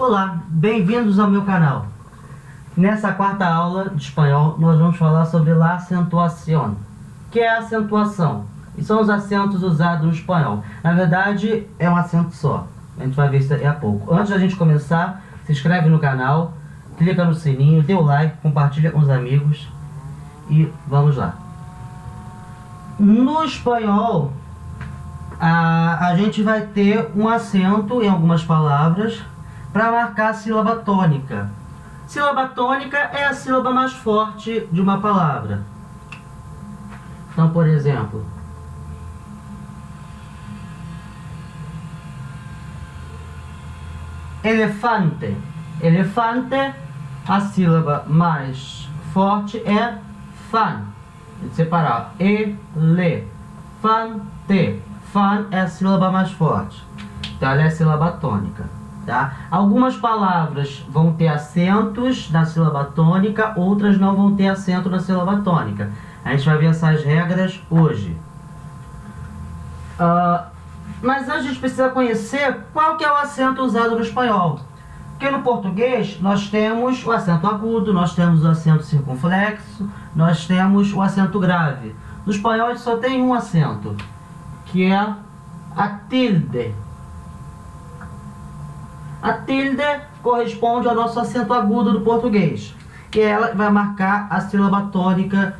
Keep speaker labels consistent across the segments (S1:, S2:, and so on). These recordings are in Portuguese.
S1: Olá, bem-vindos ao meu canal. Nessa quarta aula de espanhol, nós vamos falar sobre la acentuación, que é a acentuação. E são os acentos usados no espanhol. Na verdade, é um acento só. A gente vai ver isso daqui a pouco. Antes da gente começar, se inscreve no canal, clica no sininho, dê o like, compartilha com os amigos e vamos lá. No espanhol, a gente vai ter um acento em algumas palavras para marcar a sílaba tônica. Sílaba tônica é a sílaba mais forte de uma palavra. Então, por exemplo, elefante. Elefante, a sílaba mais forte é fan. Vou separar. Elefante. Fan é a sílaba mais forte. Então, ela é a sílaba tônica. Tá? Algumas palavras vão ter acentos na sílaba tônica, outras não vão ter acento na sílaba tônica. A gente vai ver essas regras hoje. Mas antes a gente precisa conhecer qual que é o acento usado no espanhol. Porque no português nós temos o acento agudo, nós temos o acento circunflexo, nós temos o acento grave. No espanhol a gente só tem um acento, que é a tilde. A tilde corresponde ao nosso acento agudo do português. E ela vai marcar a sílaba tônica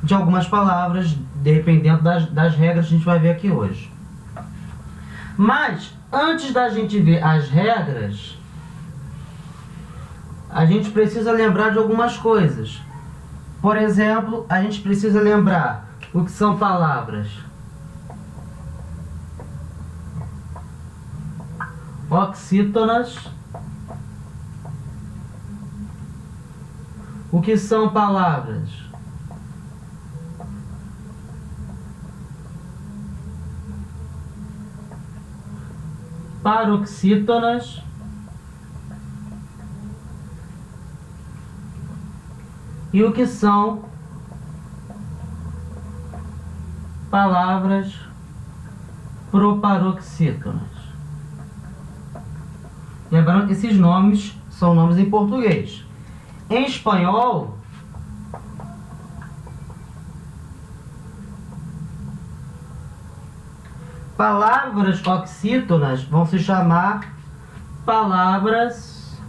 S1: de algumas palavras, dependendo das regras que a gente vai ver aqui hoje. Mas, antes da gente ver as regras, a gente precisa lembrar de algumas coisas. Por exemplo, a gente precisa lembrar o que são palavras oxítonas, o que são palavras paroxítonas e o que são palavras proparoxítonas. Lembrando que esses nomes são nomes em português. Em espanhol, palavras oxítonas vão se chamar palavras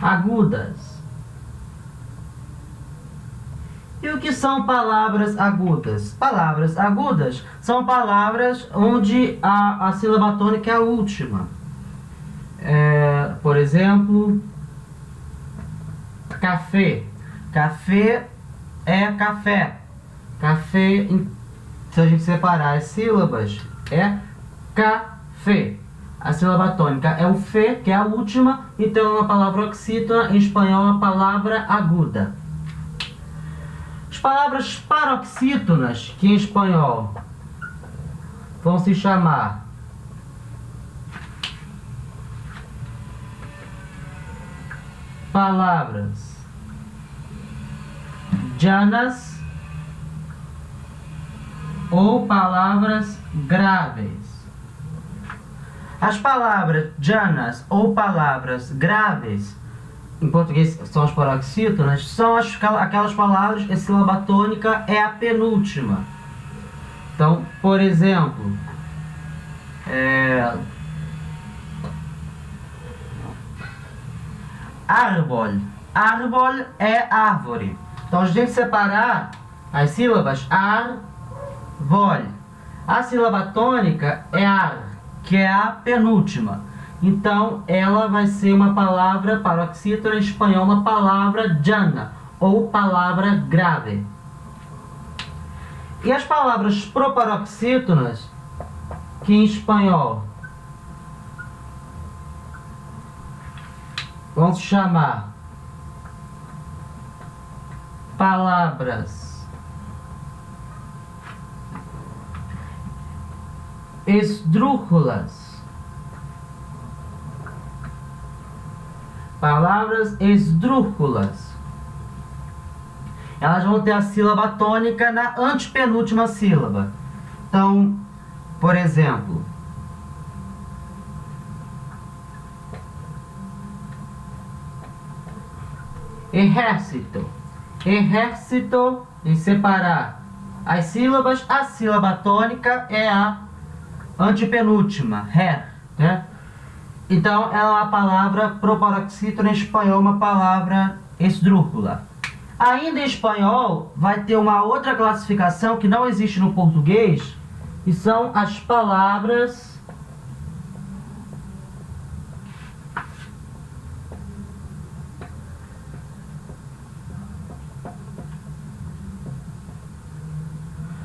S1: agudas. E o que são palavras agudas? Palavras agudas são palavras onde a sílaba tônica é a última. Por exemplo, café. Café é café. Café, se a gente separar as sílabas, é café. A sílaba tônica é o fé, que é a última, então é uma palavra oxítona, em espanhol é uma palavra aguda. As palavras paroxítonas, que em espanhol vão se chamar palavras llanas ou palavras graves. As palavras llanas ou palavras graves, em português são as paroxítonas, são aquelas palavras que a sílaba tônica é a penúltima. Então, por exemplo, árbol. Árbol é árvore. Então, a gente tem que separar as sílabas ar-vol. A sílaba tônica é ar, que é a penúltima. Então, ela vai ser uma palavra paroxítona, em espanhol, uma palavra llana, ou palavra grave. E as palavras proparoxítonas, que em espanhol vão se chamar palavras esdrúxulas. Palavras esdrúxulas. Elas vão ter a sílaba tônica na antepenúltima sílaba. Então, por exemplo, Ejército. Ejército, em separar as sílabas, a sílaba tônica é a antepenúltima, ré, né? Então, ela é uma palavra proparoxítona, em espanhol, uma palavra esdrúxula. Ainda em espanhol, vai ter uma outra classificação que não existe no português, que são as palavras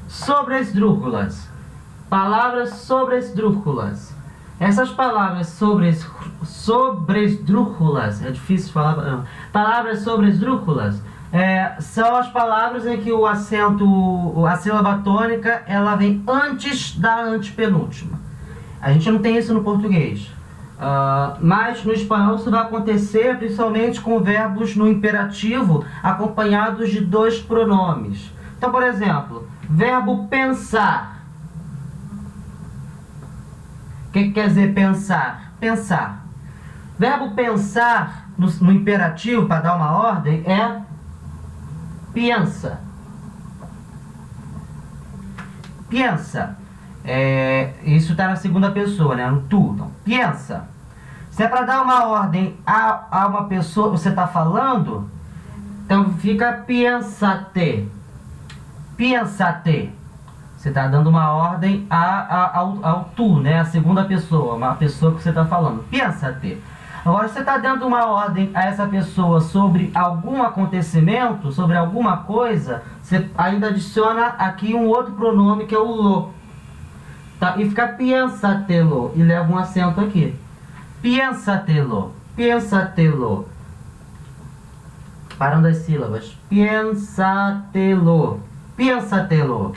S1: sobresdrúxulas. Palavras sobresdrúxulas. Essas palavras sobresdrúxulas, é difícil falar, não. Palavras sobresdrúxulas são as palavras em que o acento, a sílaba tônica, ela vem antes da antepenúltima. A gente não tem isso no português. Mas no espanhol isso vai acontecer principalmente com verbos no imperativo acompanhados de dois pronomes. Então, por exemplo, verbo pensar. O que quer dizer pensar? Pensar. Verbo pensar no imperativo, para dar uma ordem, é piensa. Piensa. Isso está na segunda pessoa, né? No tu. Então, piensa. Se é para dar uma ordem a uma pessoa que você está falando, então fica piénsate. Piénsate. Você está dando uma ordem ao tu, né? A segunda pessoa, uma pessoa que você está falando. Piénsate. Agora, você está dando uma ordem a essa pessoa sobre algum acontecimento, sobre alguma coisa, você ainda adiciona aqui um outro pronome que é o lo. Tá? E fica piénsatelo, e leva um acento aqui. Piénsatelo, piénsatelo. Parando as sílabas. Piénsatelo, piénsatelo.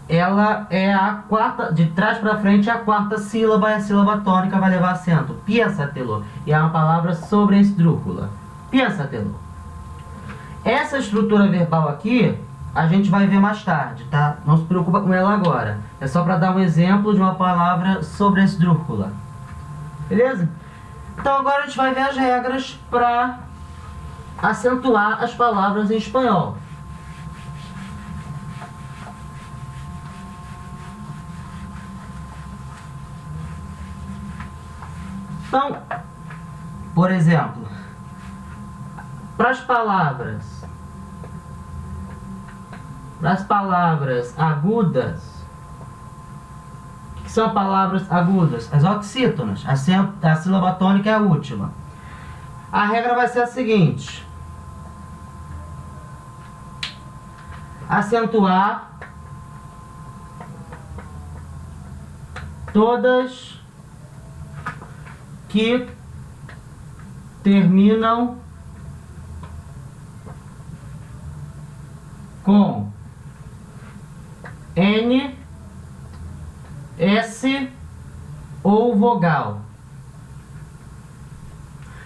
S1: Ela é a quarta, de trás para frente, a quarta sílaba, e a sílaba tônica vai levar acento. Piénsatelo. E é uma palavra sobresdrúxula. Piénsatelo. Essa estrutura verbal aqui, a gente vai ver mais tarde, tá? Não se preocupa com ela agora. É só para dar um exemplo de uma palavra sobresdrúxula. Beleza? Então agora a gente vai ver as regras para acentuar as palavras em espanhol. Então, por exemplo, para as palavras agudas, o que são palavras agudas? As oxítonas, a sílaba tônica é a última. A regra vai ser a seguinte: acentuar todas que terminam com N, S ou vogal.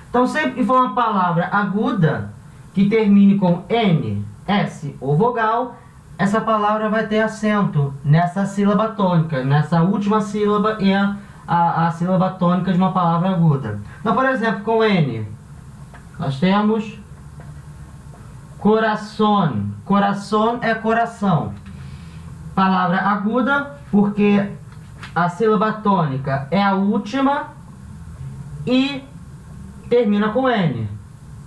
S1: Então, sempre que for uma palavra aguda que termine com N, S ou vogal, essa palavra vai ter acento nessa sílaba tônica. Nessa última sílaba é a sílaba tônica de uma palavra aguda. Então, por exemplo, com N, nós temos coração. Coração é coração. Palavra aguda, porque a sílaba tônica é a última e termina com N.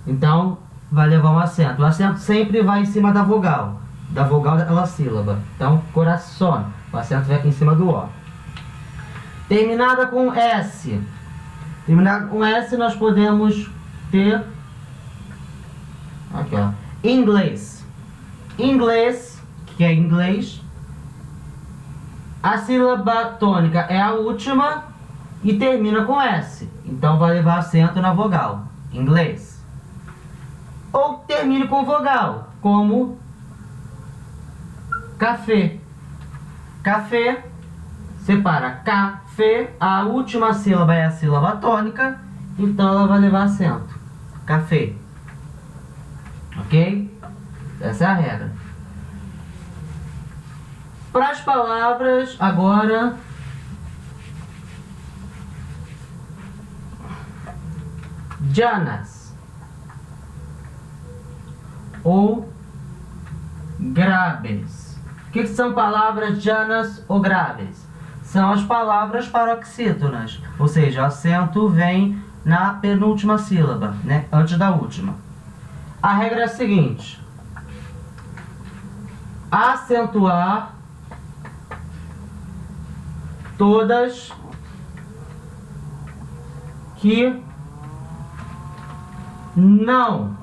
S1: Então, vai levar um acento. O acento sempre vai em cima da vogal daquela sílaba. Então, coração. O acento vai aqui em cima do O. Terminada com S. Terminada com S, nós podemos ter aqui, ó, inglês. Inglês, que é inglês. A sílaba tônica é a última e termina com S. Então vai levar acento na vogal. Inglês. Ou termine com vogal, como café. Café, separa café, a última sílaba é a sílaba tônica, então ela vai levar acento. Café. Ok? Essa é a regra. Para as palavras, agora, llanas. ou graves. O que são palavras llanas ou graves? São as palavras paroxítonas, ou seja, o acento vem na penúltima sílaba, né, antes da última. A regra é a seguinte: acentuar todas que não,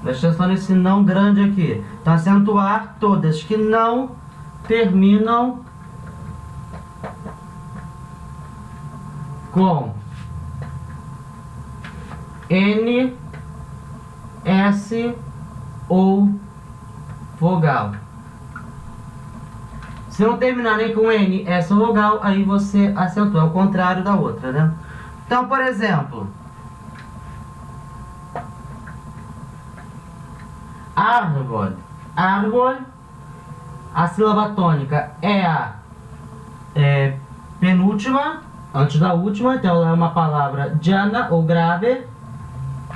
S1: presta atenção nesse não grande aqui, então acentuar todas que não terminam com N, S ou vogal. Se não terminar nem com N, S ou vogal, aí você acentua, é o contrário da outra, né? Então, por exemplo, árvore. Árvore, a sílaba tônica é a penúltima, antes da última, então ela é uma palavra llana ou grave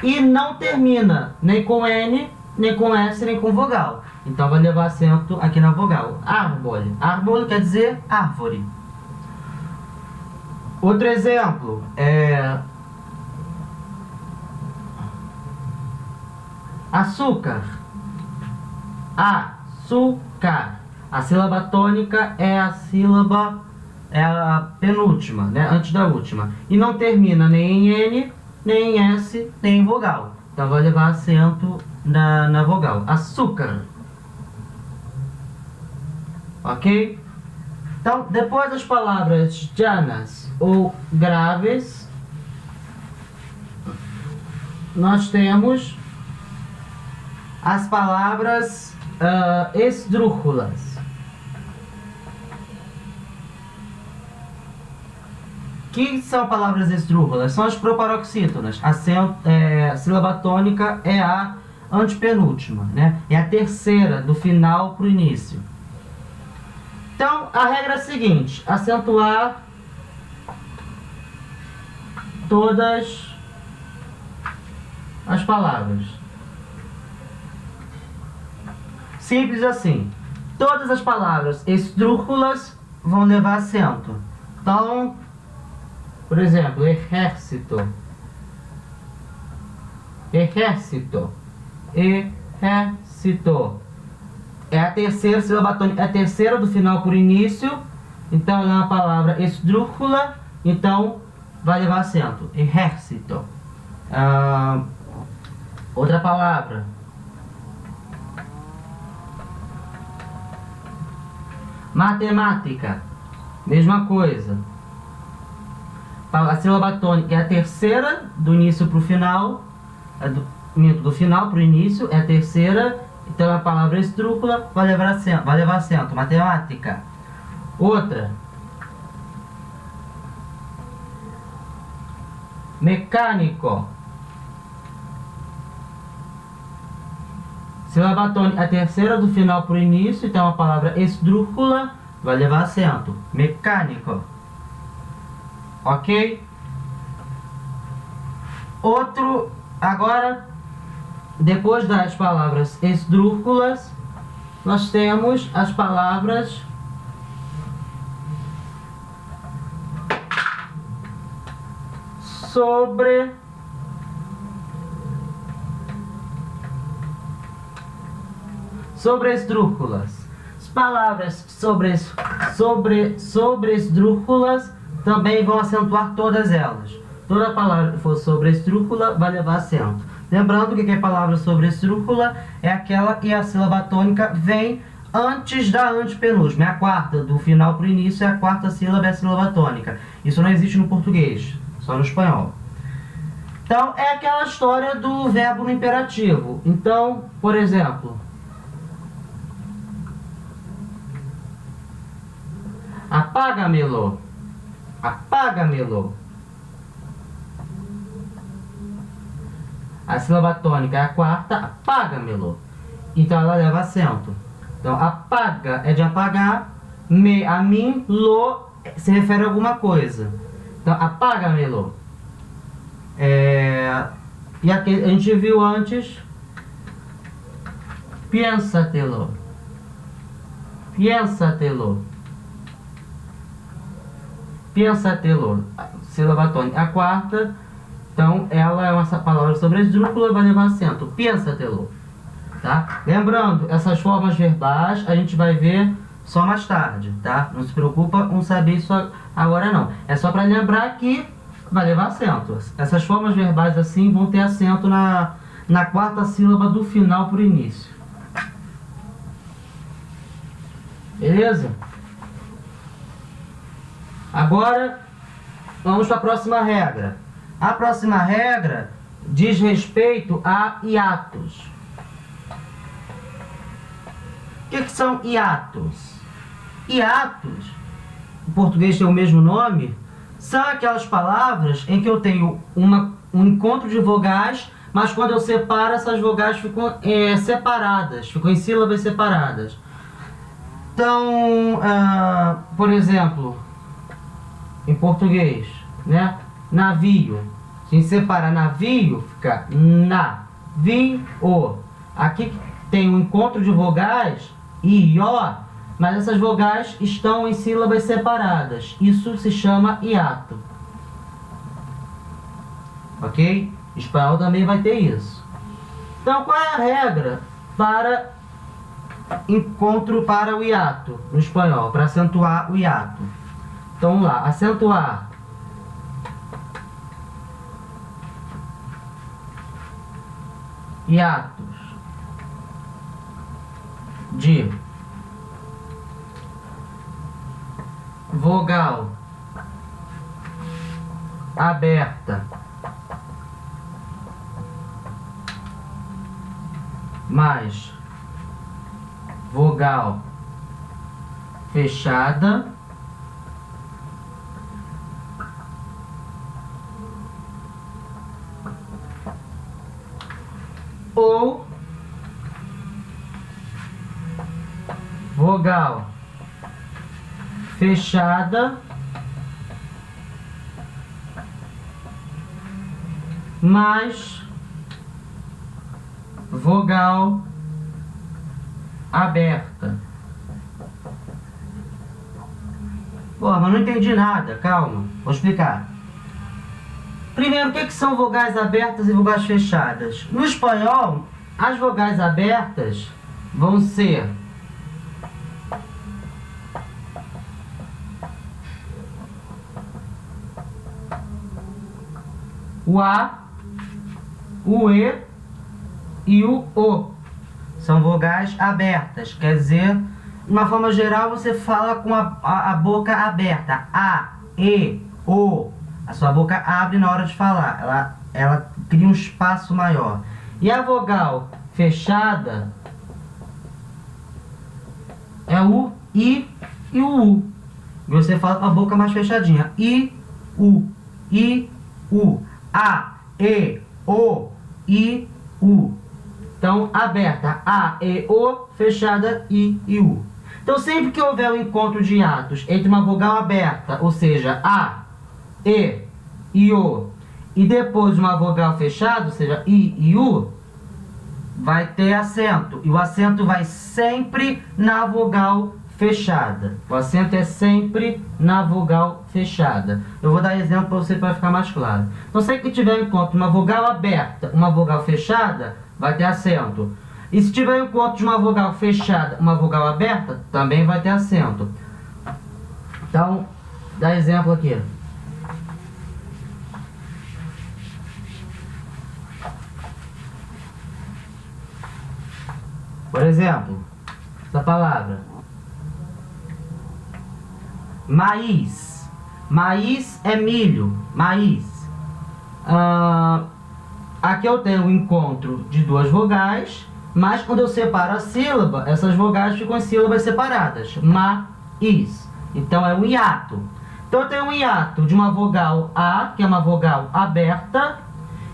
S1: e não termina nem com N, nem com S, nem com vogal. Então vai levar acento aqui na vogal. Árvore. Árvore quer dizer árvore. Outro exemplo é açúcar. Açúcar. A sílaba tônica é a sílaba, é a penúltima, né, antes da última. E não termina nem em N, nem em S, nem em vogal. Então vai levar acento na vogal. Açúcar. Ok? Então, depois das palavras llanas ou graves, nós temos as palavras esdrúxulas. Que são palavras esdrúxulas? São as proparoxítonas. A sílaba tônica é a antepenúltima, né? É a terceira do final para o início. Então, a regra é a seguinte: acentuar todas as palavras. Simples assim. Todas as palavras esdrúxulas vão levar acento. Então, por exemplo, exército. Exército. Exército. É a terceira sílaba tônica, é a terceira do final por início. Então, ela é uma palavra esdrúxula. Então, vai levar acento. Exército. Outra palavra. Matemática. Mesma coisa. A sílaba tônica é a terceira do início para o final. Do final para o início é a terceira. Então a palavra esdrúxula vai levar acento. Matemática. Outra. Mecânico. Sílaba tônica, a terceira do final para o início, então a palavra esdrúxula vai levar acento. Mecânico. Ok? Outro, agora, depois das palavras esdrúxulas, nós temos as palavras sobresdrúxulas. As palavras sobresdrúxulas também vão acentuar todas elas. Toda palavra que for sobresdrúxula vai levar acento. Lembrando que a palavra sobresdrúxula é aquela que a sílaba tônica vem antes da antepenúltima. É a quarta, do final para o início, é a quarta sílaba, é a sílaba tônica. Isso não existe no português, só no espanhol. Então, é aquela história do verbo no imperativo. Então, por exemplo, apaga-me-lo. Apaga-me-lo. A sílaba tônica é a quarta, apaga-me-lo. Então ela leva acento. Então, apaga é de apagar, a mim, lo se refere a alguma coisa. Então, apaga-me-lo. E aqui a gente viu antes Piénsatelo. Piénsatelo. Piénsatelo. Sílaba tônica. A quarta, então, ela é uma palavra sobre esdrúxula, vai levar acento. Piénsatelo. Tá? Lembrando, essas formas verbais a gente vai ver só mais tarde, tá? Não se preocupa com saber isso agora não. É só para lembrar que vai levar acento. Essas formas verbais assim vão ter acento na quarta sílaba do final pro início. Beleza? Agora, vamos para a próxima regra. A próxima regra diz respeito a hiatos. O que são hiatos? Hiatos, em português tem o mesmo nome, são aquelas palavras em que eu tenho um encontro de vogais, mas quando eu separo, essas vogais ficam separadas, ficam em sílabas separadas. Então, por exemplo, em português, né? Navio. Se a gente separa navio, fica na-vi-o. Aqui tem um encontro de vogais, i-ó, mas essas vogais estão em sílabas separadas. Isso se chama hiato. Ok? Espanhol também vai ter isso. Então, qual é a regra para encontro para o hiato no espanhol, para acentuar o hiato? Então, vamos lá. Acentuar. Hiatos de vogal aberta mais vogal fechada ou vogal fechada mais vogal aberta. Pô, mas não entendi nada, calma, vou explicar. Primeiro, o que são vogais abertas e vogais fechadas? No espanhol, as vogais abertas vão ser o A, o E e o O. São vogais abertas, quer dizer, de uma forma geral, você fala com a boca aberta. A, E, O. A sua boca abre na hora de falar, ela cria um espaço maior. E a vogal fechada é o I e o U. E você fala com a boca mais fechadinha. I, U, A, E, O, I, U. Então, aberta, A, E, O, fechada, I e U. Então, sempre que houver um encontro de hiatos entre uma vogal aberta, ou seja, A, E, O, e depois uma vogal fechada, ou seja, I e U, vai ter acento. E o acento vai sempre na vogal fechada. O acento é sempre na vogal fechada. Eu vou dar exemplo para você para ficar mais claro. Então, sempre que tiver em conta uma vogal aberta, uma vogal fechada, vai ter acento. E se tiver em conta de uma vogal fechada, uma vogal aberta, também vai ter acento. Então, dá exemplo aqui. Por exemplo, essa palavra maíz. Maíz é milho, maíz. Aqui eu tenho um encontro de duas vogais, mas quando eu separo a sílaba, essas vogais ficam em sílabas separadas. Maíz. Então é um hiato. Então eu tenho um hiato de uma vogal A, que é uma vogal aberta,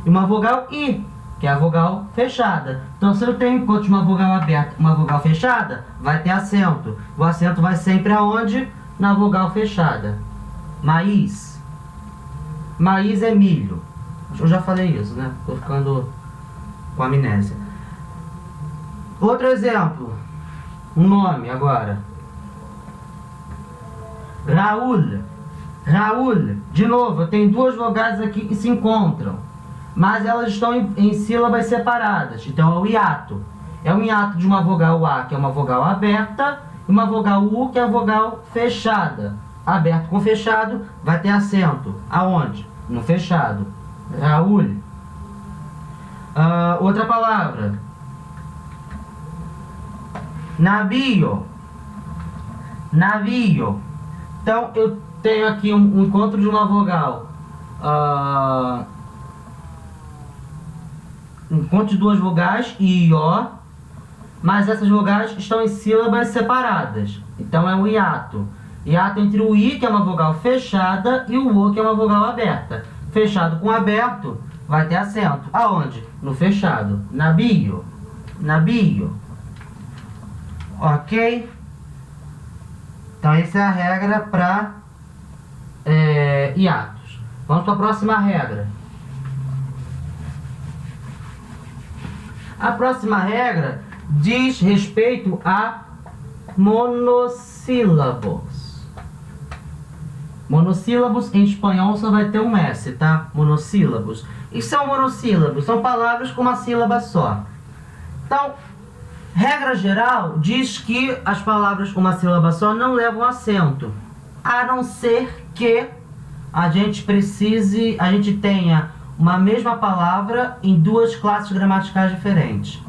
S1: e uma vogal I, que é a vogal fechada. Então, se eu tenho encontro de uma vogal aberta e uma vogal fechada, vai ter acento. O acento vai sempre aonde? Na vogal fechada. Maíz. Maíz é milho. Eu já falei isso, né? Tô ficando com amnésia. Outro exemplo. Um nome agora. Raul. Raul. De novo, eu tenho duas vogais aqui que se encontram, mas elas estão em sílabas separadas. Então é o hiato. É um hiato de uma vogal A, que é uma vogal aberta, e uma vogal U, que é a vogal fechada. Aberto com fechado vai ter acento. Aonde? No fechado. Raul. Outra palavra. Navio. Navio. Então eu tenho aqui um encontro de uma vogal. Encontro de duas vogais, I e O, mas essas vogais estão em sílabas separadas. Então é um hiato. Hiato entre o I, que é uma vogal fechada, e o O, que é uma vogal aberta. Fechado com aberto vai ter acento. Aonde? No fechado. Nabio. Nabio. Ok? Então essa é a regra para hiatos. Vamos para a próxima regra. A próxima regra diz respeito a monossílabos. Monossílabos em espanhol só vai ter um S, tá? Monossílabos. E são monossílabos? São palavras com uma sílaba só. Então, regra geral diz que as palavras com uma sílaba só não levam acento, a não ser que a gente tenha uma mesma palavra em duas classes gramaticais diferentes.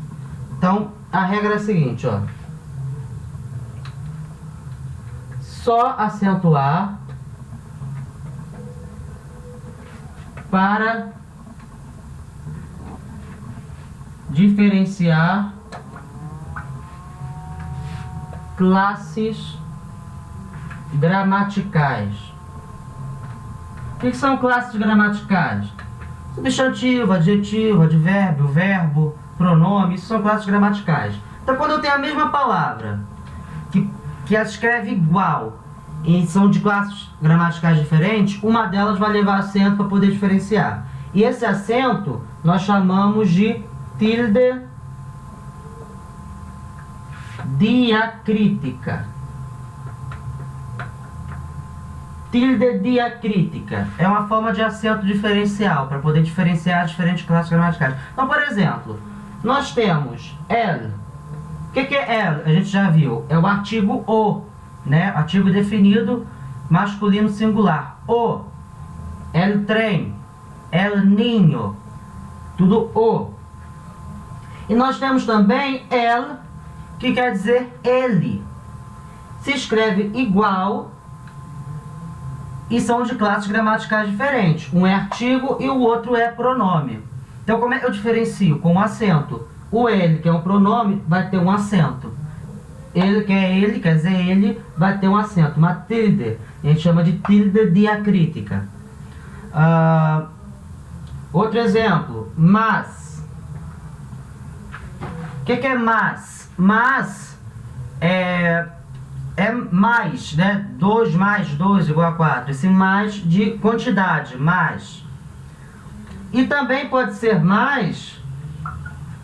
S1: Então, a regra é a seguinte, ó. Só acento A para diferenciar classes gramaticais. O que são classes gramaticais? Substantivo, adjetivo, advérbio, verbo, pronome, isso são classes gramaticais. Então, quando eu tenho a mesma palavra que as escreve igual e são de classes gramaticais diferentes, uma delas vai levar acento para poder diferenciar. E esse acento nós chamamos de tilde diacrítica. Tilde diacrítica é uma forma de acento diferencial para poder diferenciar as diferentes classes gramaticais. Então, por exemplo, nós temos el. O que é el? A gente já viu. É o artigo o, né? Artigo definido masculino singular. O. El tren. El niño. Tudo o. E nós temos também el, que quer dizer ele. Se escreve igual e são de classes gramaticais diferentes. Um é artigo e o outro é pronome. Então, como é que eu diferencio? Com um acento. O ele, que é um pronome, vai ter um acento. Ele, que é ele, quer dizer ele, vai ter um acento. Uma tilde, a gente chama de tilde diacrítica. Outro exemplo, mas. O que é mas? Mas é mais, né? 2 mais 2 igual a 4. Esse mais de quantidade, mais. E também pode ser mais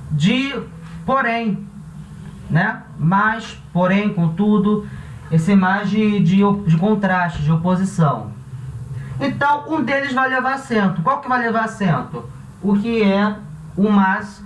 S1: de porém, né? Mais, porém, contudo. Esse mais de contraste, de oposição. Então, um deles vai levar acento. Qual que vai levar acento? O que é o mais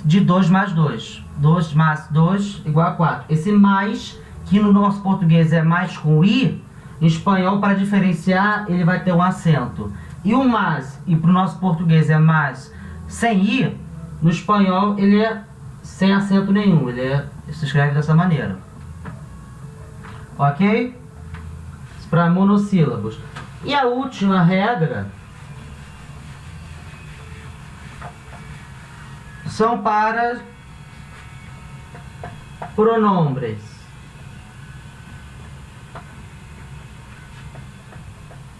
S1: de 2 mais 2. 2 mais 2 igual a 4. Esse mais, que no nosso português é mais com i, em espanhol, para diferenciar, ele vai ter um acento. E o mais, e para o nosso português é mais sem i, no espanhol ele é sem acento nenhum, ele se escreve dessa maneira. Ok? Para monossílabos. E a última regra são para pronombres.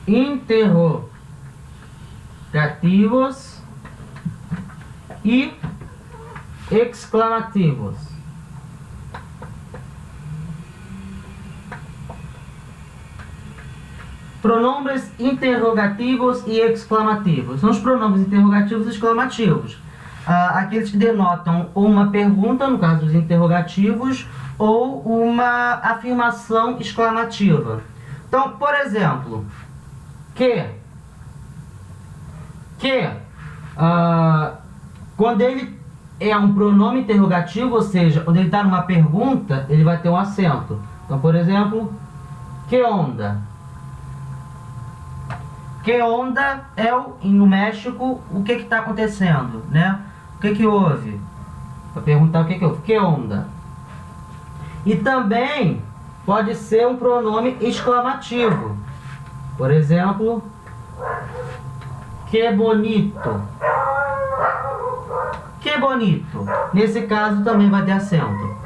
S1: Interrogativos e exclamativos. Pronombres interrogativos e exclamativos. São os pronombres interrogativos e exclamativos. aqueles que denotam uma pergunta, no caso dos interrogativos, ou uma afirmação exclamativa. Então, por exemplo, quando ele é um pronome interrogativo, ou seja, quando ele está numa pergunta, ele vai ter um acento. Então, por exemplo, que onda? Que onda é no México, o que está acontecendo, né? O que houve? Para perguntar o que houve. Que onda? E também pode ser um pronome exclamativo. Por exemplo, que bonito. Que bonito. Nesse caso também vai ter acento.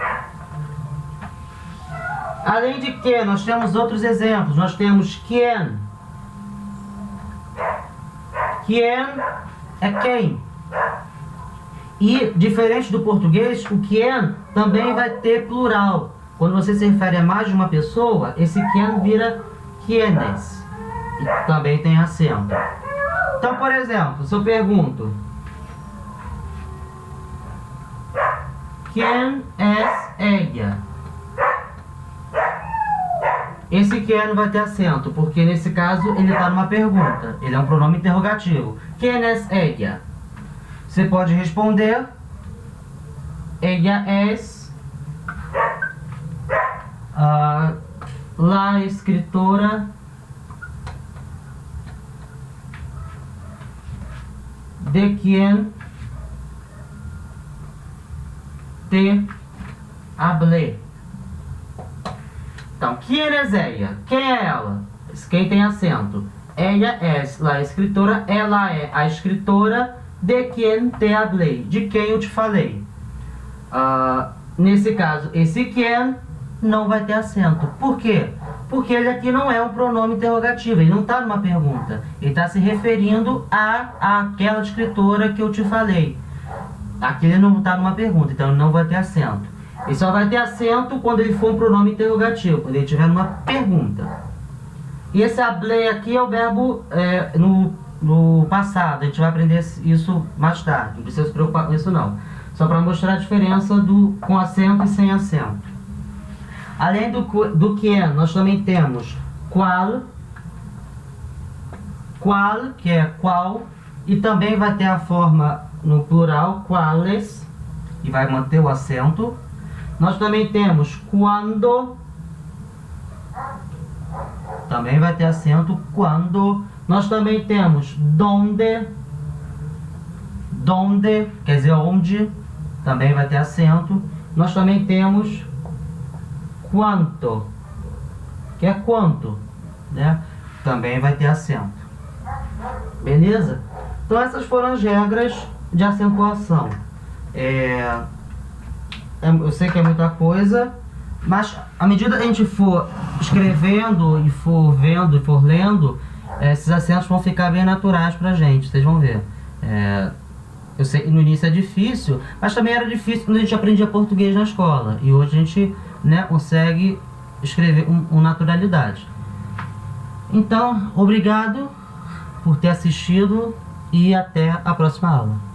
S1: Além de que, nós temos outros exemplos. Nós temos quien. Quien é quem. E, diferente do português, o quien também vai ter plural. Quando você se refere a mais de uma pessoa, esse quien vira quienes. E também tem acento. Então, por exemplo, se eu pergunto: ¿Quién es ella? Esse quien vai ter acento, porque nesse caso ele está numa pergunta. Ele é um pronome interrogativo. ¿Quién es ella? Você pode responder: ella es la escritora de quien te hablé. Então, ¿quién es ella? Quem é ela? Quem tem acento. Ella es la escritora. Ela é a escritora de quien te hablé. De quem eu te falei. Nesse caso, esse quien não vai ter acento. Por quê? Porque ele aqui não é um pronome interrogativo. Ele não está numa pergunta. Ele está se referindo àquela escritora que eu te falei. Aqui ele não está numa pergunta, então ele não vai ter acento. Ele só vai ter acento quando ele for um pronome interrogativo, quando ele estiver numa pergunta. E esse hablé aqui é o verbo no passado. A gente vai aprender isso mais tarde. Não precisa se preocupar com isso não. Só para mostrar a diferença com acento e sem acento. Além do que é, nós também temos qual, que é qual, e também vai ter a forma no plural, quales, e vai manter o acento. Nós também temos quando, também vai ter acento, quando. Nós também temos donde, quer dizer onde, também vai ter acento. Nós também temos quanto, que é quanto, né? Também vai ter acento. Beleza? Então essas foram as regras de acentuação. Eu sei que é muita coisa, mas à medida que a gente for escrevendo e for vendo e for lendo, esses acentos vão ficar bem naturais pra gente, vocês vão ver. Eu sei que no início é difícil, mas também era difícil quando a gente aprendia português na escola. E hoje a gente, né, consegue escrever com naturalidade. Então, obrigado por ter assistido e até a próxima aula.